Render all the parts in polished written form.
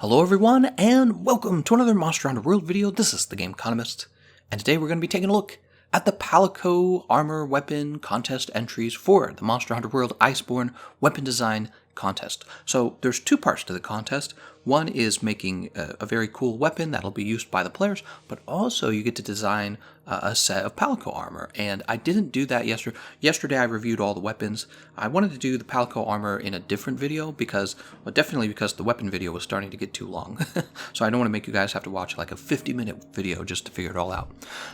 Hello everyone, and welcome to another Monster Hunter World video. This is Thegameconomist, and today we're going to be taking a look at the Palico Armor Weapon contest entries for the Monster Hunter World ICEBORN Weapon Design Contest. So there's two parts to the contest. One is making a very cool weapon that'll be used by the players, but also you get to design a set of Palico armor. And I didn't do that yesterday. Yesterday I reviewed all the weapons. I wanted to do the Palico armor in a different video because, well, definitely because the weapon video was starting to get too long. So I don't want to make you guys have to watch like a 50-minute video just to figure it all out.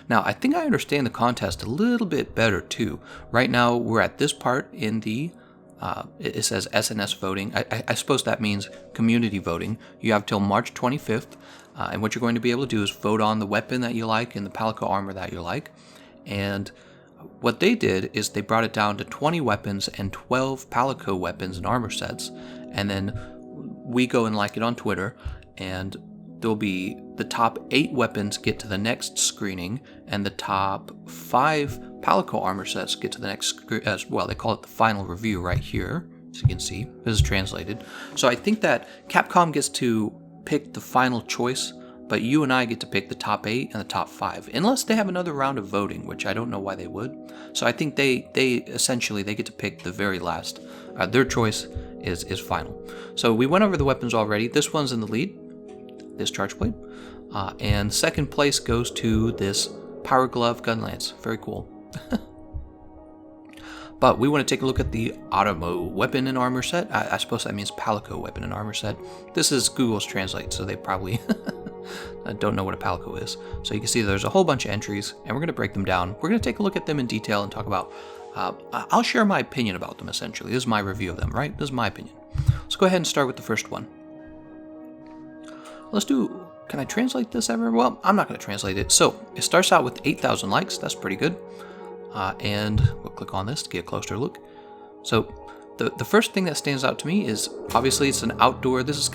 Now, I think I understand the contest a little bit better too. Right now we're at this part in the it says SNS voting. I suppose that means community voting. You have till March 25th, and what you're going to be able to do is vote on the weapon that you like and the Palico armor that you like. And what they did is they brought it down to 20 weapons and 12 Palico weapons and armor sets. And then we go and like it on Twitter, and there'll be the top 8 weapons get to the next screening, and the top 5 Palico armor sets get to the next as well. They call it the final review right here, as you can see. This is translated. So I think that Capcom gets to pick the final choice, but you and I get to pick the top 8 and the top 5, unless they have another round of voting, which I don't know why they would. So I think they essentially get to pick the very last. Their choice is final. So we went over the weapons already. This one's in the lead, this charge blade, and second place goes to this Power Glove Gun Lance. Very cool. But we want to take a look at the Otter Weapon and Armor Set. I suppose that means Palico Weapon and Armor Set. This is Google's Translate, so they probably don't know what a Palico is. So you can see there's a whole bunch of entries, and we're going to break them down. We're going to take a look at them in detail and talk about... I'll share my opinion about them, essentially. This is my review of them, right? This is my opinion. Let's go ahead and start with the first one. Let's do... Can I translate this ever? Well, I'm not going to translate it. So, it starts out with 8,000 likes. That's pretty good. And we'll click on this to get a closer look. So, the first thing that stands out to me is, obviously, it's an outdoor... This is,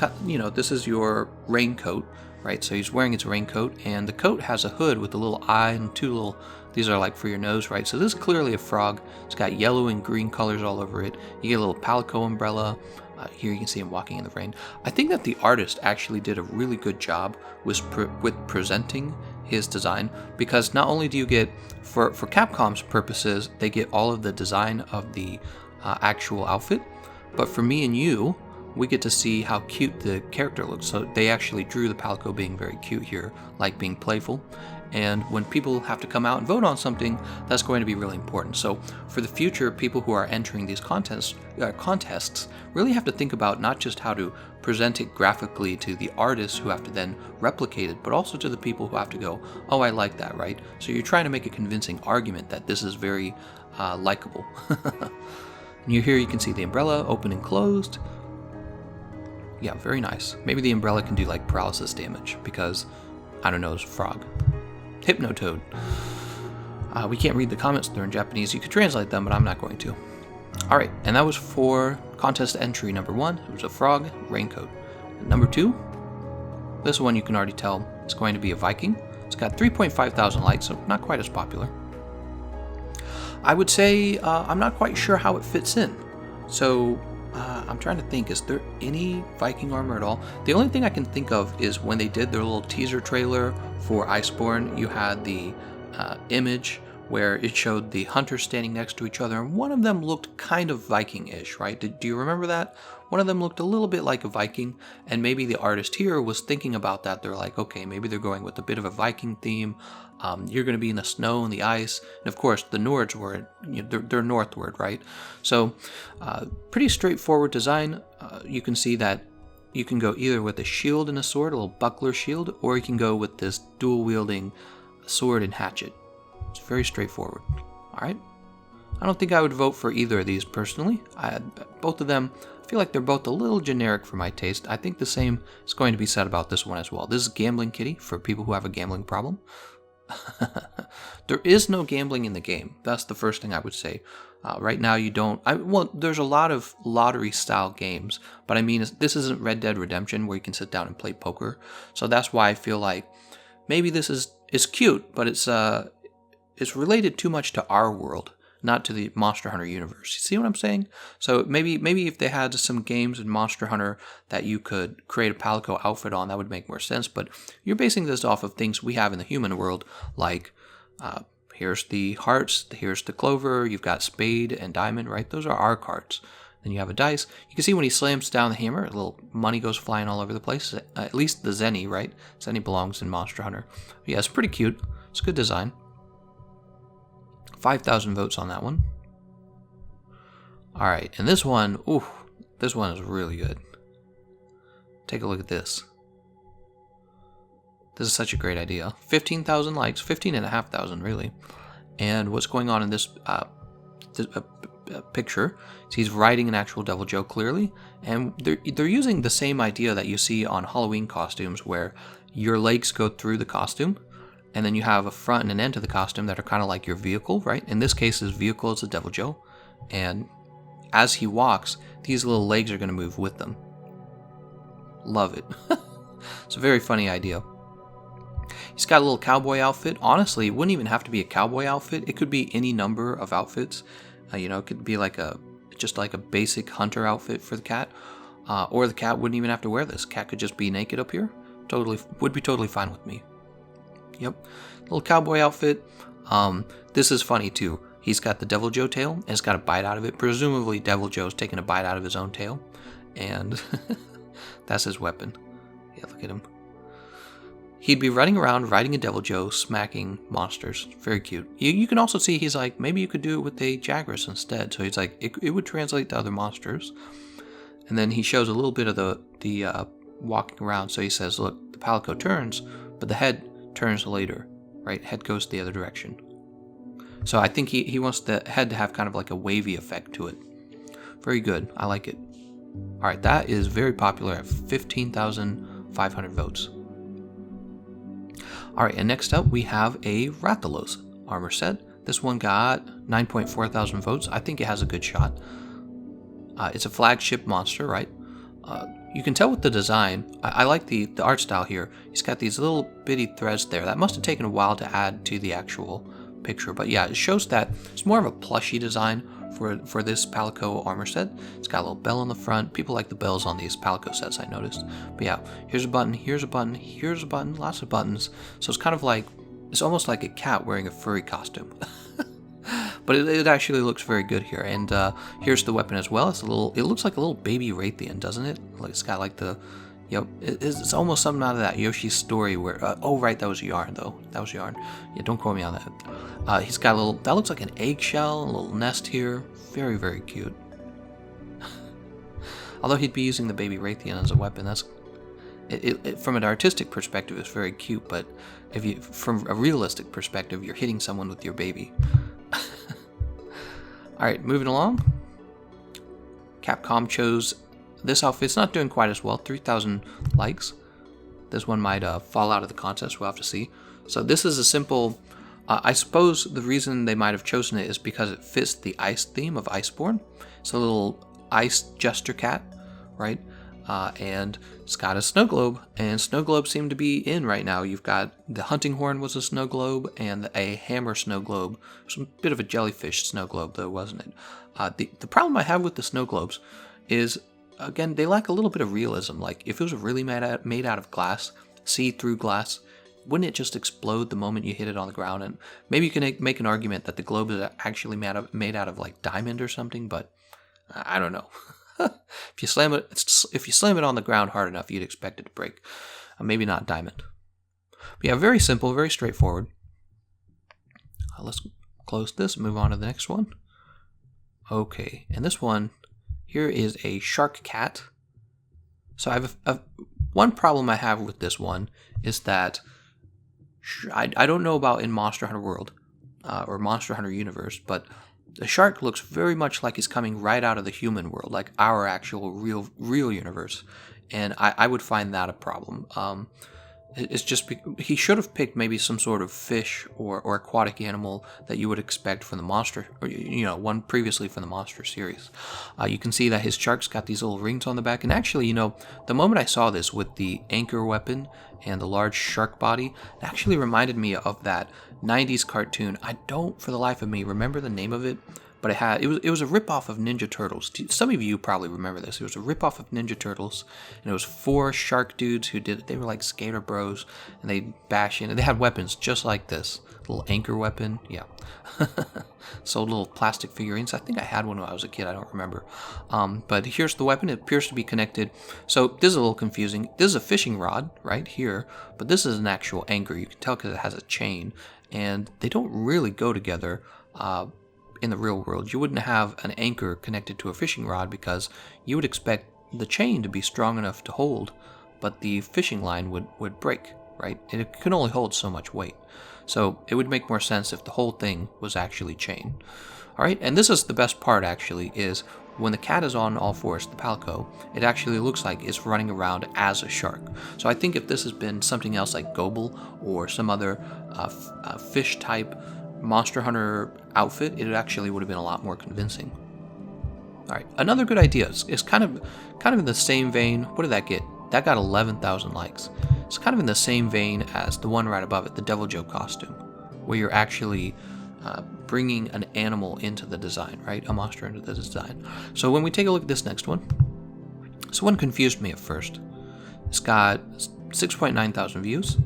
this is your raincoat, right? So, he's wearing his raincoat, and the coat has a hood with a little eye and two little... These are like for your nose, right? So, this is clearly a frog. It's got yellow and green colors all over it. You get a little Palico umbrella. Here you can see him walking in the rain. I think that the artist actually did a really good job with presenting his design, because not only do you get, for Capcom's purposes, they get all of the design of the actual outfit, but for me and you, we get to see how cute the character looks. So they actually drew the Palico being very cute here, like being playful. And when people have to come out and vote on something, that's going to be really important. So for the future, people who are entering these contests really have to think about not just how to present it graphically to the artists who have to then replicate it, but also to the people who have to go, oh, I like that, right? So you're trying to make a convincing argument that this is very likable. And here you can see the umbrella open and closed. Yeah, very nice. Maybe the umbrella can do like paralysis damage because, I don't know, it's a frog. Hypnotoad. We can't read the comments, they're in Japanese. You could translate them, but I'm not going to. Alright, and that was for contest entry number 1. It was a frog raincoat. And number 2, this one you can already tell it's going to be a Viking. It's got 3.5 thousand likes, so not quite as popular. I would say I'm not quite sure how it fits in. So I'm trying to think, is there any Viking armor at all? The only thing I can think of is when they did their little teaser trailer for ICEBORN, you had the image where it showed the hunters standing next to each other, and one of them looked kind of Viking-ish, right? Do you remember that? One of them looked a little bit like a Viking, and maybe the artist here was thinking about that. They're like, okay, maybe they're going with a bit of a Viking theme. You're going to be in the snow and the ice, and of course the Nords were, they're northward, right? So pretty straightforward design. You can see that you can go either with a shield and a sword, a little buckler shield, or you can go with this dual-wielding sword and hatchet. It's very straightforward. All right. I don't think I would vote for either of these personally. Both of them, I feel like they're both a little generic for my taste. I think the same is going to be said about this one as well. This is Gambling Kitty for people who have a gambling problem. There is no gambling in the game. That's the first thing I would say. Right now you don't... well, there's a lot of lottery-style games, but I mean, this isn't Red Dead Redemption where you can sit down and play poker. So that's why I feel like maybe this is cute, but it's related too much to our world. not to the Monster Hunter universe. You see what I'm saying? So maybe if they had some games in Monster Hunter that you could create a Palico outfit on, that would make more sense. But you're basing this off of things we have in the human world, like here's the hearts, here's the clover, you've got spade and diamond, right? Those are our cards. Then you have a dice. You can see when he slams down the hammer, a little money goes flying all over the place. At least the Zenny, right? Zenny belongs in Monster Hunter. But yeah, it's pretty cute. It's a good design. 5,000 votes on that one. Alright, and this one, ooh, this one is really good. Take a look at this. This is such a great idea. 15,000 likes, 15,500 really. And what's going on in this picture is he's riding an actual Devil Joe clearly, and they're using the same idea that you see on Halloween costumes where your legs go through the costume, and then you have a front and an end to the costume that are kind of like your vehicle, right? In this case, his vehicle is a Devil Joe, and as he walks, these little legs are going to move with them. Love it. It's a very funny idea. He's got a little cowboy outfit. Honestly, it wouldn't even have to be a cowboy outfit. It could be any number of outfits. It could be just like a basic hunter outfit for the cat, or the cat wouldn't even have to wear this. Cat could just be naked up here. Would be totally fine with me. Yep, little cowboy outfit. This is funny too. He's got the Devil Joe tail and it's got a bite out of it. Presumably, Devil Joe's taking a bite out of his own tail, and that's his weapon. Yeah, look at him. He'd be running around riding a Devil Joe, smacking monsters. Very cute. You can also see he's like, maybe you could do it with a Jagras instead. So he's like, it would translate to other monsters. And then he shows a little bit of the walking around. So he says, look, the Palico turns, but the head turns later, right? Head goes the other direction. So I think he wants the head to have kind of like a wavy effect to it. Very good. I like it. All right, that is very popular at 15,500 votes. Alright, and next up we have a Rathalos armor set. This one got 9.4 thousand votes. I think it has a good shot. It's a flagship monster, right? You can tell with the design. I like the art style here. He's got these little bitty threads there. That must have taken a while to add to the actual picture. But yeah, it shows that it's more of a plushy design for this Palico armor set. It's got a little bell on the front. People like the bells on these Palico sets, I noticed. But yeah, here's a button, here's a button, here's a button, lots of buttons. So it's kind of like, it's almost like a cat wearing a furry costume. But it actually looks very good here. And here's the weapon as well. It looks like a little baby Rathian, doesn't it? Like it's got like the, it's almost something out of that Yoshi's Story where, oh right, that was yarn though. That was yarn. Yeah, don't quote me on that. He's got a little, that looks like an eggshell, a little nest here. Very, very cute. Although he'd be using the baby Rathian as a weapon, that's, from an artistic perspective, it's very cute, but from a realistic perspective, you're hitting someone with your baby. Alright, moving along. Capcom chose this outfit. It's not doing quite as well, 3,000 likes. This one might fall out of the contest, we'll have to see. So this is a simple, I suppose the reason they might have chosen it is because it fits the ice theme of ICEBORN. It's a little ice jester cat, right? And it's got a snow globe, and snow globes seem to be in right now. You've got the hunting horn was a snow globe, and a hammer snow globe. It's a bit of a jellyfish snow globe, though, wasn't it? The problem I have with the snow globes is, again, they lack a little bit of realism. Like, if it was really made out of glass, see-through glass, wouldn't it just explode the moment you hit it on the ground? And maybe you can make an argument that the globe is actually made out of like diamond or something, but I don't know. If you slam it on the ground hard enough, you'd expect it to break. Maybe not diamond. But yeah, very simple, very straightforward. Let's close this and move on to the next one. Okay, and this one here is a shark cat. So I have one problem I have with this one is that I don't know about in Monster Hunter World or Monster Hunter Universe, but the shark looks very much like he's coming right out of the human world, like our actual real universe, and I would find that a problem. It's just he should have picked maybe some sort of fish or aquatic animal that you would expect from the monster, or one previously from the monster series. You can see that his shark's got these little rings on the back, and actually, the moment I saw this with the anchor weapon and the large shark body. It actually reminded me of that 90s cartoon. I don't, for the life of me, remember the name of it, but it was a ripoff of Ninja Turtles. Some of you probably remember this. It was a ripoff of Ninja Turtles, and it was 4 shark dudes who did it. They were like skater bros, and they bash in, and they had weapons just like this. Little anchor weapon, yeah. Sold little plastic figurines. I think I had one when I was a kid. I don't remember. But here's the weapon. It appears to be connected. So this is a little confusing. This is a fishing rod right here, but this is an actual anchor. You can tell because it has a chain, and they don't really go together. In the real world, you wouldn't have an anchor connected to a fishing rod because you would expect the chain to be strong enough to hold, but the fishing line would break, right? And it can only hold so much weight. So it would make more sense if the whole thing was actually chain. All right, and this is the best part actually, is when the cat is on all fours, the Palico, it actually looks like it's running around as a shark. So I think if this has been something else like Gobel or some other fish type Monster Hunter outfit, it actually would have been a lot more convincing. All right, another good idea is kind of in the same vein. What did that get? That got 11,000 likes. It's kind of in the same vein as the one right above it, the Devil Joe costume, where you're actually bringing an animal into the design, right? A monster into the design. So when we take a look at this next one, this one confused me at first. It's got 6.9 thousand views,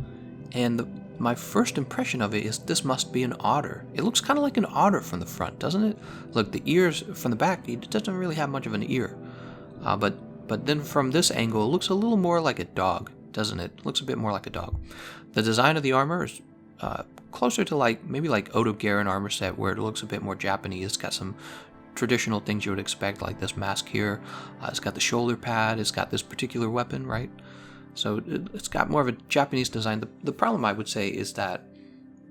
and my first impression of it is this must be an otter. It looks kind of like an otter from the front, doesn't it? Look, the ears from the back, it doesn't really have much of an ear. But then from this angle, it looks a little more like a dog, doesn't it? It looks a bit more like a dog. The design of the armor is closer to maybe like Odo Garen armor set, where it looks a bit more Japanese. It's got some traditional things you would expect, like this mask here. It's got the shoulder pad. It's got this particular weapon, right? So it's got more of a Japanese design. The problem, I would say, is that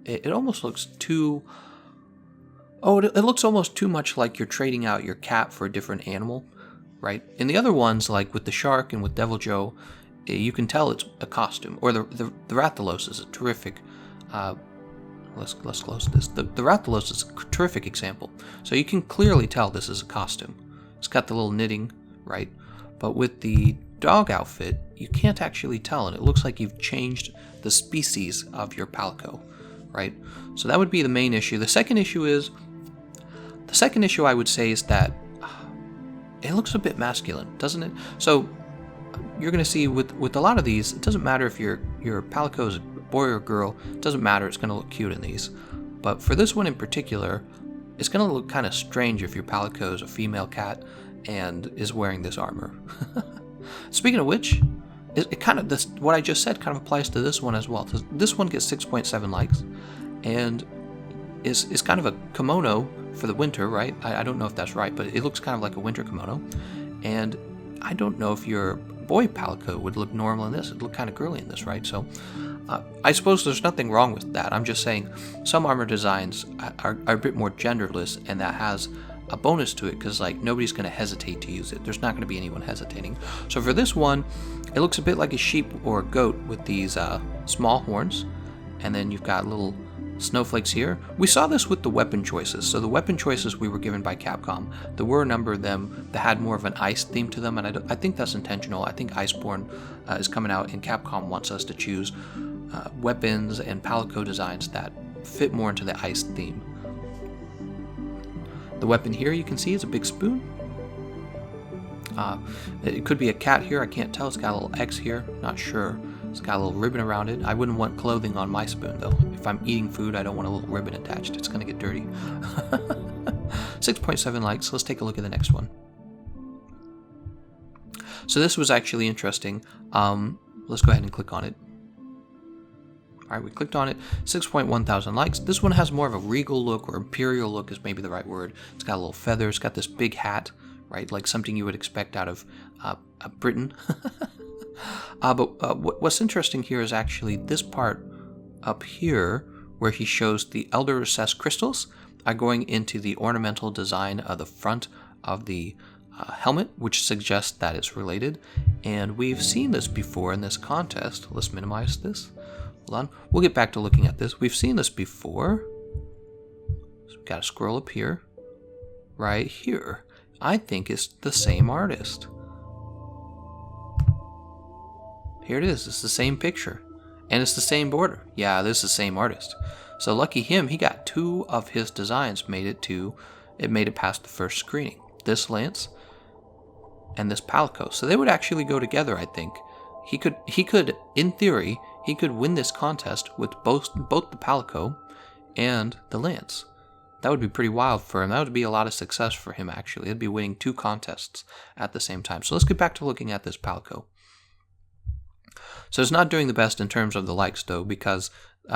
it almost looks too... it looks almost too much like you're trading out your cat for a different animal, right? In the other ones, like with the shark and with Devil Joe, you can tell it's a costume. Or the Rathalos is a terrific... let's close this. The Rathalos is a terrific example. So you can clearly tell this is a costume. It's got the little knitting, right? But with the dog outfit, you can't actually tell, and it looks like you've changed the species of your Palico, right? So that would be the main issue. The second issue I would say is that it looks a bit masculine, doesn't it? So you're going to see with a lot of these, it doesn't matter if your Palico is a boy or a girl, it doesn't matter, it's going to look cute in these. But for this one in particular, it's going to look kind of strange if your Palico is a female cat and is wearing this armor. Speaking of which, what I just said kind of applies to this one as well. This one gets 6.7 likes, and is kind of a kimono for the winter, right? I don't know if that's right, but it looks kind of like a winter kimono. And I don't know if your boy Palico would look normal in this. It'd look kind of girly in this, right? So I suppose there's nothing wrong with that. I'm just saying some armor designs are a bit more genderless, and that has a bonus to it, because nobody's going to hesitate to use it. There's not going to be anyone hesitating. So for this one, it looks a bit like a sheep or a goat with these small horns, and then you've got little snowflakes here. We saw this with the weapon choices. So the weapon choices we were given by Capcom, there were a number of them that had more of an ice theme to them, and I think that's intentional. I think ICEBORN is coming out, and Capcom wants us to choose weapons and Palico designs that fit more into the ice theme. The weapon here, you can see, is a big spoon. It could be a cat here, I can't tell. It's got a little X here, not sure. It's got a little ribbon around it. I wouldn't want clothing on my spoon, though. If I'm eating food, I don't want a little ribbon attached. It's going to get dirty. 6.7 likes. Let's take a look at the next one. So this was actually interesting. Let's go ahead and click on it. Alright, we clicked on it, 6.1 thousand likes. This one has more of a regal look, or imperial look is maybe the right word. It's got a little feather, it's got this big hat, right? Like something you would expect out of Britain. But what's interesting here is actually this part up here, where he shows the Elder Recess crystals are going into the ornamental design of the front of the helmet, which suggests that it's related. And we've seen this before in this contest. Let's minimize this. Hold on. We'll get back to looking at this. We've seen this before. So we've got a squirrel up here. Right here. I think it's the same artist. Here it is. It's the same picture. And it's the same border. Yeah, this is the same artist. So lucky him, he got 2 of his designs made it past the first screening. This lance and this Palico. So they would actually go together, I think. He could, in theory, he could win this contest with both the Palico and the lance. That would be pretty wild for him. That would be a lot of success for him, actually. He'd be winning 2 contests at the same time. So let's get back to looking at this Palico. So it's not doing the best in terms of the likes, though, because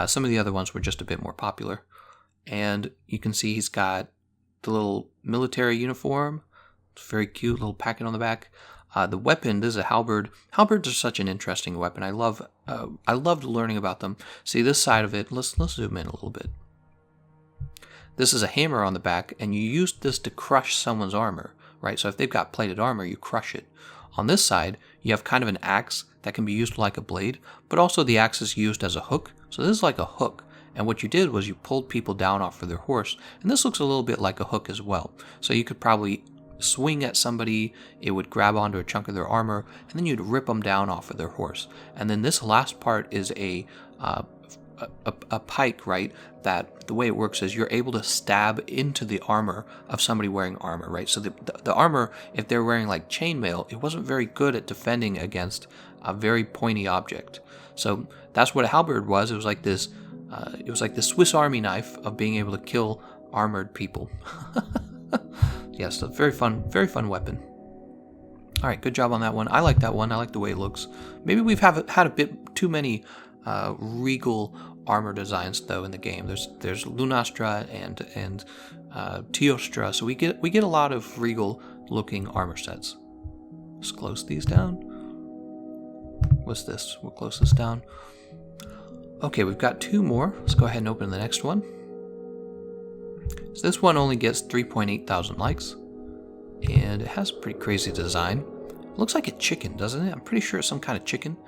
some of the other ones were just a bit more popular. And you can see he's got the little military uniform. It's very cute, little packet on the back. The weapon, this is a halberd. Halberds are such an interesting weapon. I loved learning about them. See this side of it. Let's zoom in a little bit. This is a hammer on the back, and you use this to crush someone's armor, right? So if they've got plated armor, you crush it. On this side, you have kind of an axe that can be used like a blade, but also the axe is used as a hook. So this is like a hook. And what you did was you pulled people down off of their horse. And this looks a little bit like a hook as well. So you could probably swing at somebody, it would grab onto a chunk of their armor, and then you'd rip them down off of their horse. And then this last part is a pike, right? That the way it works is you're able to stab into the armor of somebody wearing armor, right? So the armor, if they're wearing like chainmail, it wasn't very good at defending against a very pointy object. So that's what a halberd was. It was like this. It was like the Swiss Army knife of being able to kill armored people. Yes, a very fun weapon. All right, good job on that one. I like that one. I like the way it looks. Maybe we've had a bit too many regal armor designs though in the game. There's Lunastra and Teostra, so we get a lot of regal looking armor sets. Let's close these down. What's this? We'll close this down. Okay, we've got 2 more. Let's go ahead and open the next one. So this one only gets 3.8 thousand likes, and it has a pretty crazy design. It looks like a chicken, doesn't it? I'm pretty sure it's some kind of chicken.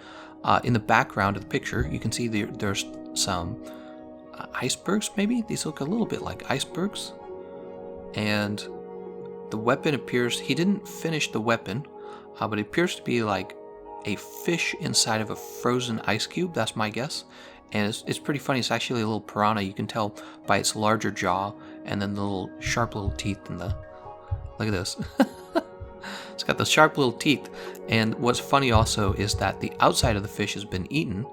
In the background of the picture, you can see there's some icebergs, maybe? These look a little bit like icebergs. And the weapon appears, he didn't finish the weapon, but it appears to be like a fish inside of a frozen ice cube, that's my guess. And it's pretty funny. It's actually a little piranha. You can tell by its larger jaw and then the little sharp little teeth and the... Look at this. It's got the sharp little teeth. And what's funny also is that the outside of the fish has been eaten,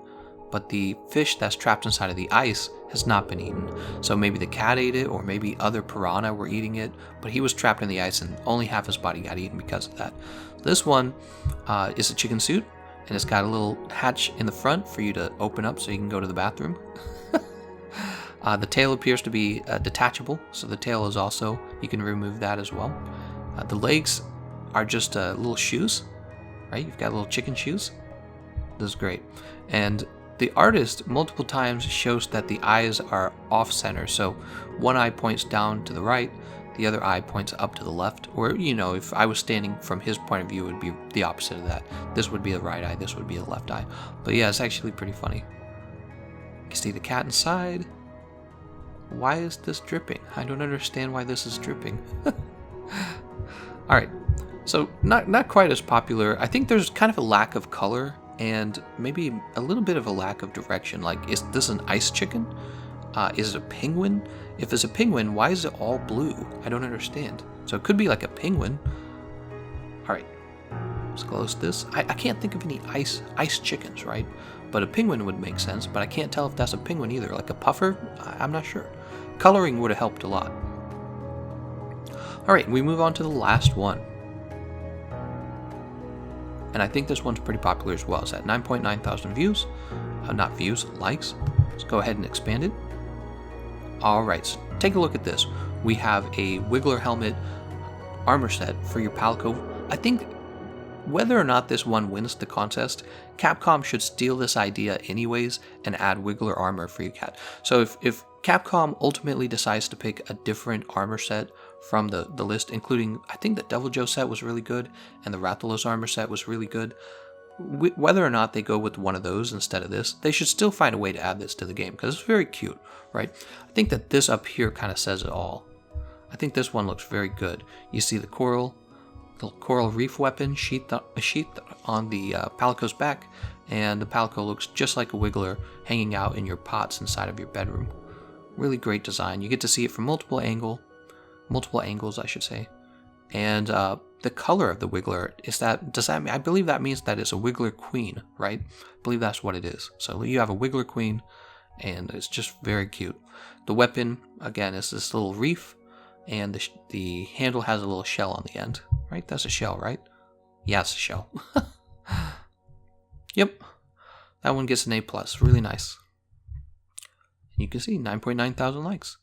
but the fish that's trapped inside of the ice has not been eaten. So maybe the cat ate it, or maybe other piranha were eating it, but he was trapped in the ice and only half his body got eaten because of that. This one is a chicken suit. And it's got a little hatch in the front for you to open up so you can go to the bathroom. The tail appears to be detachable, so the tail is also, you can remove that as well. The legs are just little shoes, right? You've got little chicken shoes. This is great. And the artist multiple times shows that the eyes are off-center, so one eye points down to the right, the other eye points up to the left, or, you know, if I was standing from his point of view, it would be the opposite of that. This would be the right eye, this would be the left eye. But yeah, it's actually pretty funny. You can see the cat inside. Why is this dripping? I don't understand why this is dripping. Alright, so not quite as popular. I think there's kind of a lack of color and maybe a little bit of a lack of direction. Like, is this an ice chicken? Is it a penguin? If it's a penguin, why is it all blue? I don't understand. So it could be like a penguin. Alright, let's close this. I can't think of any ice chickens, right? But a penguin would make sense, but I can't tell if that's a penguin either. Like a puffer? I'm not sure. Coloring would have helped a lot. Alright, we move on to the last one. And I think this one's pretty popular as well. It's at 9.9 thousand views. Not views, likes. Let's go ahead and expand it. Alright, so take a look at this. We have a Wiggler helmet armor set for your Palico. I think whether or not this one wins the contest, Capcom should steal this idea anyways and add Wiggler armor for your cat. So if Capcom ultimately decides to pick a different armor set from the list, including, I think the Devil Joe set was really good and the Rathalos armor set was really good, whether or not they go with one of those instead of this, they should still find a way to add this to the game because it's very cute, right? I think that this up here kind of says it all. I think this one looks very good. You see the coral reef weapon sheath on the Palico's back, and the Palico looks just like a wiggler hanging out in your pots inside of your bedroom. Really great design. You get to see it from multiple angles, I should say. And the color of the wiggler I believe that means that it's a wiggler queen, right? I believe that's what it is. So you have a wiggler queen, and it's just very cute. The weapon, again, is this little reef, and the handle has a little shell on the end, right? That's a shell, right? Yeah, it's a shell. Yep, that one gets an A+. Really nice. You can see 9.9 thousand likes.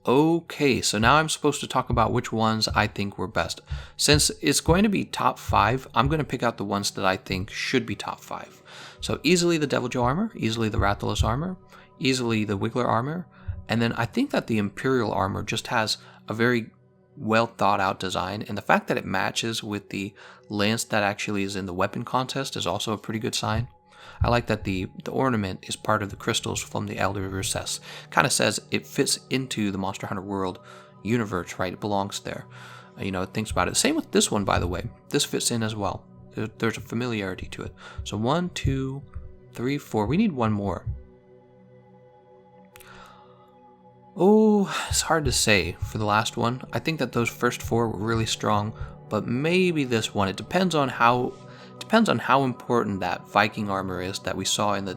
Okay, so now I'm supposed to talk about which ones I think were best. Since it's going to be top 5, I'm going to pick out the ones that I think should be top 5. So easily the Deviljho armor, easily the Rathalos armor, easily the Wiggler armor, and then I think that the Imperial armor just has a very well thought out design, and the fact that it matches with the lance that actually is in the weapon contest is also a pretty good sign. I like that the ornament is part of the crystals from the Elder Recess. Kind of says it fits into the Monster Hunter World universe, right? It belongs there. You know, it thinks about it. Same with this one, by the way. This fits in as well. There's a familiarity to it. So 1, 2, 3, 4. We need one more. Oh, it's hard to say for the last one. I think that those first 4 were really strong, but maybe this one. It depends on how important that Viking armor is that we saw in the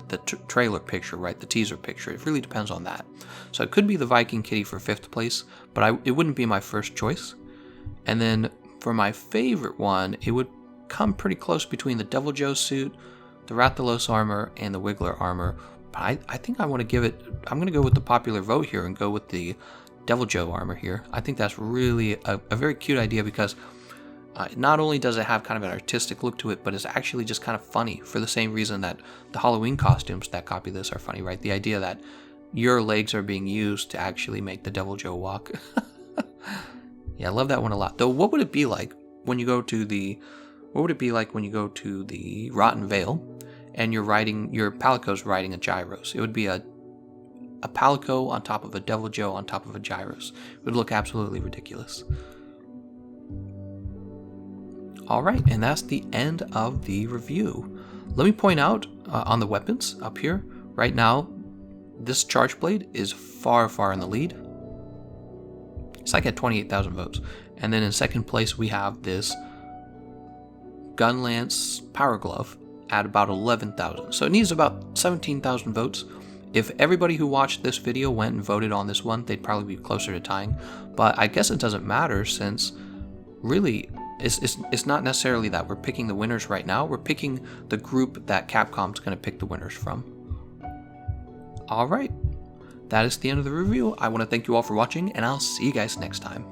trailer picture, right? The teaser picture. It really depends on that. So it could be the Viking kitty for 5th place, but it wouldn't be my first choice. And then for my favorite one, it would come pretty close between the Deviljho suit, the Rathalos armor, and the Wiggler armor. But I think I want to give it, I'm going to go with the popular vote here and go with the Deviljho armor here. I think that's really a very cute idea because not only does it have kind of an artistic look to it, but it's actually just kind of funny for the same reason that the Halloween costumes that copy this are funny, right? The idea that your legs are being used to actually make the Deviljho walk. Yeah, I love that one a lot. Though, what would it be like when you go to the Rotten Vale and your Palico's riding a gyros? It would be a Palico on top of a Deviljho on top of a gyros. It would look absolutely ridiculous. Alright, and that's the end of the review. Let me point out on the weapons up here, right now, this charge blade is far, far in the lead. It's like at 28,000 votes. And then in second place, we have this Gunlance Power Glove at about 11,000. So it needs about 17,000 votes. If everybody who watched this video went and voted on this one, they'd probably be closer to tying. But I guess it doesn't matter since really it's not necessarily that we're picking the winners right now. We're picking the group that Capcom's going to pick the winners from. Alright, that is the end of the review. I want to thank you all for watching, and I'll see you guys next time.